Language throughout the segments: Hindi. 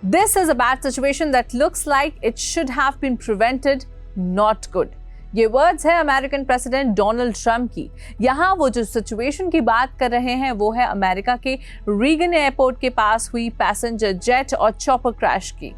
This is a bad situation that looks like it should have been prevented. Not good. ये वर्ड्स है अमेरिकन प्रेसिडेंट डोनाल्ड ट्रंप की। यहाँ वो जो सिचुएशन की बात कर रहे हैं वो है अमेरिका के रीगन एयरपोर्ट के पास हुई पैसेंजर जेट और चॉपर क्रैश की।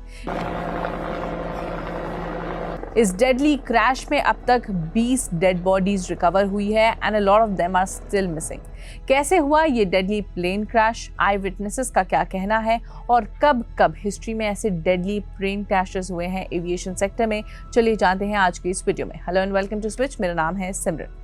इस डेडली क्रैश में अब तक 20 डेड बॉडीज रिकवर हुई है and a lot of them are still missing. कैसे हुआ ये deadly plane crash, eye witnesses का क्या कहना है और कब कब हिस्ट्री में ऐसे डेडली प्लेन क्रैशेस हुए हैं एविएशन सेक्टर में, चलिए जानते हैं आज की इस वीडियो में। Hello and welcome to Switch, मेरा नाम है सिमरन।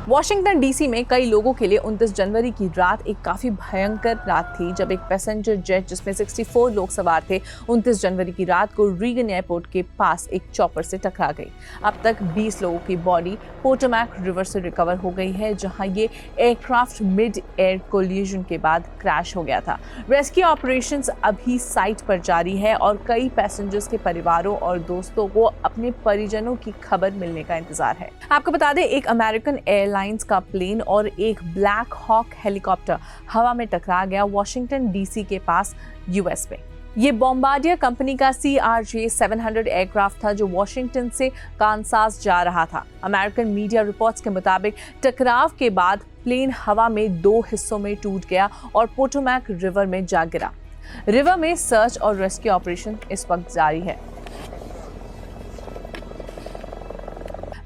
वॉशिंगटन डीसी में कई लोगों के लिए 29 जनवरी की रात एक काफी भयंकर रात थी, जब एक पैसेंजर जेट जिसमें 64 लोग सवार थे 29 जनवरी की रात को रीगन एयरपोर्ट के पास एक चॉपर से टकरा गई। अब तक 20 लोगों की बॉडी पोटोमैक रिवर से रिकवर हो गई है, जहां ये एयरक्राफ्ट मिड एयर कोलिजन के बाद क्रैश हो गया था। रेस्क्यू ऑपरेशंस अभी साइट पर जारी है और कई पैसेंजर्स के परिवारों और दोस्तों को अपने परिजनों की खबर मिलने का इंतजार है। आपको बता दें, एक अमेरिकन एयरलाइंस का प्लेन और एक ब्लैक हॉक हेलीकॉप्टर हवा में टकरा गया वॉशिंगटन डीसी के पास यूएस में। ये बॉम्बार्डियर कंपनी का CRJ-700 एयरक्राफ्ट था जो वॉशिंगटन से कांसास जा रहा था। अमेरिकन मीडिया रिपोर्ट्स के मुताबिक टकराव के बाद प्लेन हवा में 2 हिस्सों में टूट गया और पोटोमैक रिवर में जा गिरा। रिवर में सर्च और रेस्क्यू ऑपरेशन इस वक्त जारी है।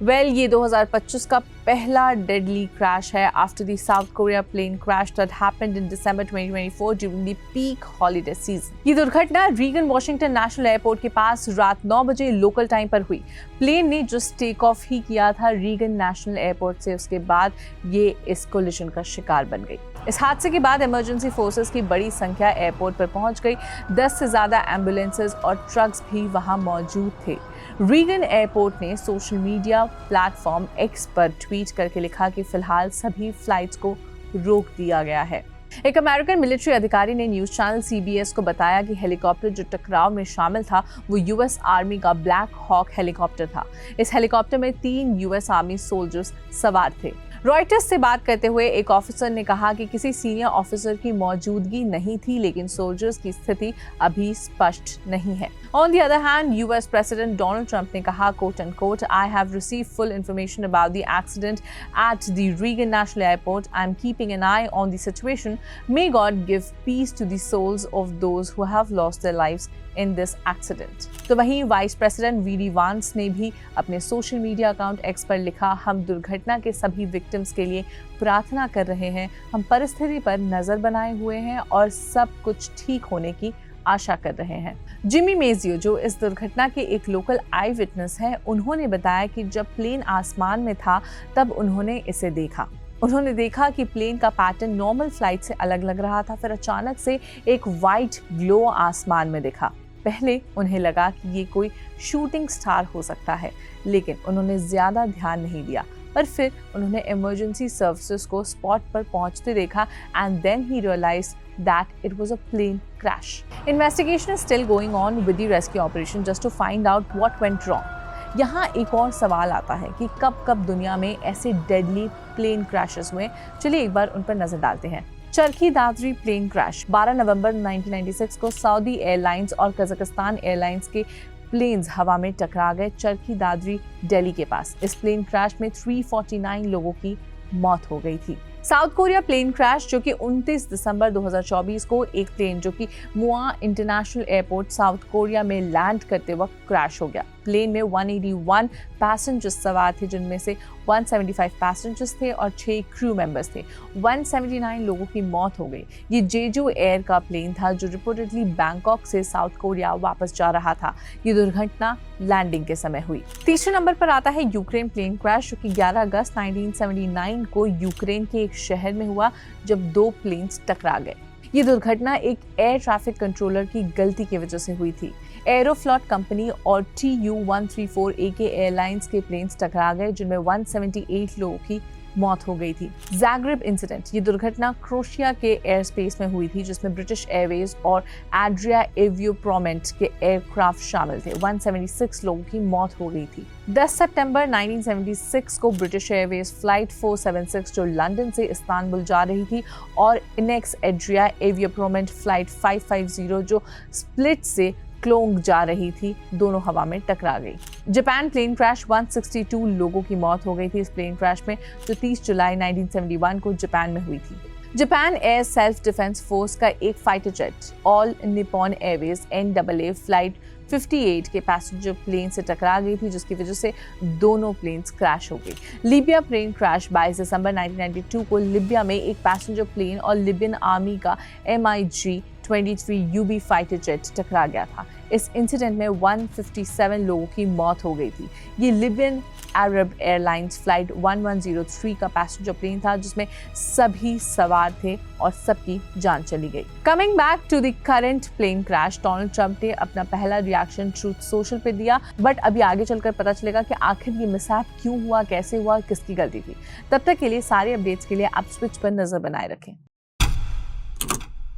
ये 2025 का पहला डेडली क्रैश है after the South Korea plane crash that happened in December 2024 during the peak holiday season. ये दुर्घटना रीगन वॉशिंगटन नेशनल एयरपोर्ट के पास रात 9 बजे लोकल टाइम पर हुई। प्लेन ने जस्ट टेक ऑफ ही किया था रीगन नेशनल एयरपोर्ट से, उसके बाद ये इस कोलिजन का शिकार बन गई। इस हादसे के बाद इमरजेंसी फोर्सेस की बड़ी संख्या एयरपोर्ट पर पहुंच गई। 10 से ज्यादा एम्बुलेंसेस और ट्रक्स भी वहां मौजूद थे। रीगन एयरपोर्ट ने सोशल मीडिया प्लेटफॉर्म एक्स पर ट्वीट करके लिखा कि फिलहाल सभी फ्लाइट्स को रोक दिया गया है। एक अमेरिकन मिलिट्री अधिकारी ने न्यूज चैनल CBS को बताया कि हेलीकॉप्टर जो टकराव में शामिल था वो US आर्मी का ब्लैक हॉक हेलीकॉप्टर था। इस हेलीकॉप्टर में 3 US आर्मी सोल्जर्स सवार थे। रॉयटर्स से बात करते हुए एक ऑफिसर ने कहा कि किसी सीनियर ऑफिसर की मौजूदगी नहीं थी, लेकिन सोल्जर्स की स्थिति अभी स्पष्ट नहीं है। On the other hand, US president Donald Trump ने कहा, quote unquote, I have received full information about the accident at the Reagan National Airport. I am keeping an eye on the situation. May God give peace to the souls of those who have lost their lives in this accident. तो वहीं वाइस प्रेसिडेंट VD वांस ने भी अपने सोशल मीडिया अकाउंट एक्स पर लिखा, हम दुर्घटना के सभी विक्टिम्स के लिए प्रार्थना कर रहे हैं। हम परिस्थिति पर नजर बनाए हुए हैं और सब कुछ ठीक होने की आशा कर रहे हैं। जिमी मेजियो, जो इस दुर्घटना के एक लोकल आई विटनेस है, उन्होंने बताया कि जब प्लेन आसमान में था तब उन्होंने इसे देखा। उन्होंने देखा कि प्लेन का पैटर्न नॉर्मल फ्लाइट से अलग लग रहा था। फिर अचानक से एक वाइट ग्लो आसमान में दिखा। पहले उन्हें लगा कि ये कोई शूटिंग स्टार हो सकता है, लेकिन उन्होंने ज्यादा ध्यान नहीं दिया। पर फिर उन्होंने इमरजेंसी सर्विसेज को स्पॉट पर पहुंचते देखा एंड देन ही realized that it was a plane crash. Investigation is still going on with the rescue operation just to find out what went wrong. यहाँ एक और सवाल आता है कि कब कब दुनिया में ऐसे डेडली प्लेन क्रैशेस हुए। चलिए एक बार उन पर नजर डालते हैं। चरखी दादरी प्लेन क्रैश 12 नवंबर 1996 को सऊदी एयरलाइंस और कजाकिस्तान एयरलाइंस के प्लेन्स हवा में टकरा गए चरखी दादरी दिल्ली के पास। इस प्लेन क्रैश में 349 लोगों की मौत हो गई थी। साउथ कोरिया प्लेन क्रैश, जो कि 29 दिसंबर 2024 को एक प्लेन जो कि मुआ इंटरनेशनल एयरपोर्ट साउथ कोरिया में लैंड करते वक्त क्रैश हो गया। प्लेन में 181 पैसेंजर्स सवार थे, जिनमें से 175 पैसेंजर्स थे और 6 क्रू मेंबर्स थे। 179 लोगों की मौत हो गई। ये जेजू एयर का प्लेन था जो रिपोर्टेडली बैंकॉक से साउथ कोरिया वापस जा रहा था। ये दुर्घटना लैंडिंग के समय हुई। तीसरे नंबर पर आता है यूक्रेन प्लेन क्रैश, जो कि 11 अगस्त 1979 को यूक्रेन के एक शहर में हुआ जब 2 प्लेन्स टकरा गए। ये दुर्घटना एक एयर ट्रैफिक कंट्रोलर की गलती की वजह से हुई थी। एरोफ्लॉट कंपनी और TU-134 AK एयरलाइंस के प्लेन्स टकरा गए, जिनमें 178 लोगों की मौत हो गई थी। ज़ैग्रेब इंसिडेंट, ये दुर्घटना क्रोएशिया के एयर स्पेस में हुई थी, जिसमें ब्रिटिश एयरवेज और एड्रिया एवियोप्रोमेंट के एयरक्राफ्ट शामिल थे। 176 लोगों की मौत हो गई थी। 10 सितंबर 1976 को ब्रिटिश एयरवेज फ्लाइट 476 जो लंदन से इस्तांबुल जा रही थी और इनेक्स एड्रिया एवियोप्रोमेंट फ्लाइट 550 जो स्प्लिट से क्लोंग जा रही थी, दोनों हवा में टकरा गई। जापान प्लेन क्रैश, 162 लोगों की मौत हो गई थी इस प्लेन क्रैश में, जो 30 जुलाई 1971 को जापान में हुई थी। Japan air self defence force का एक fighter jet all Nippon Airways NAA flight 58 के पैसेंजर प्लेन से टकरा गई थी, जिसकी वजह से दोनों प्लेन्स क्रैश हो गई। लीबिया प्लेन क्रैश, 22 दिसंबर 1992 को लीबिया में एक पैसेंजर प्लेन और लिबियन आर्मी का MiG-23 UB फाइटर जेट टकरा गया था। इस इंसिडेंट में 157 लोगों की मौत हो गई थी। ये लिबियन अरब एयरलाइंस फ्लाइट 1103 का पैसेंजर प्लेन था, जिसमें सभी सवार थे और सबकी जान चली गई। Coming back to the current plane crash, Donald Trump ने अपना पहला रिएक्शन ट्रूथ सोशल पे दिया, बट अभी आगे चलकर पता चलेगा कि आखिर ये मिसहैप क्यों हुआ, कैसे हुआ, किसकी गलती थी। तब तक के लिए सारे अपडेट्स के लिए आप स्विच पर नजर बनाए रखें।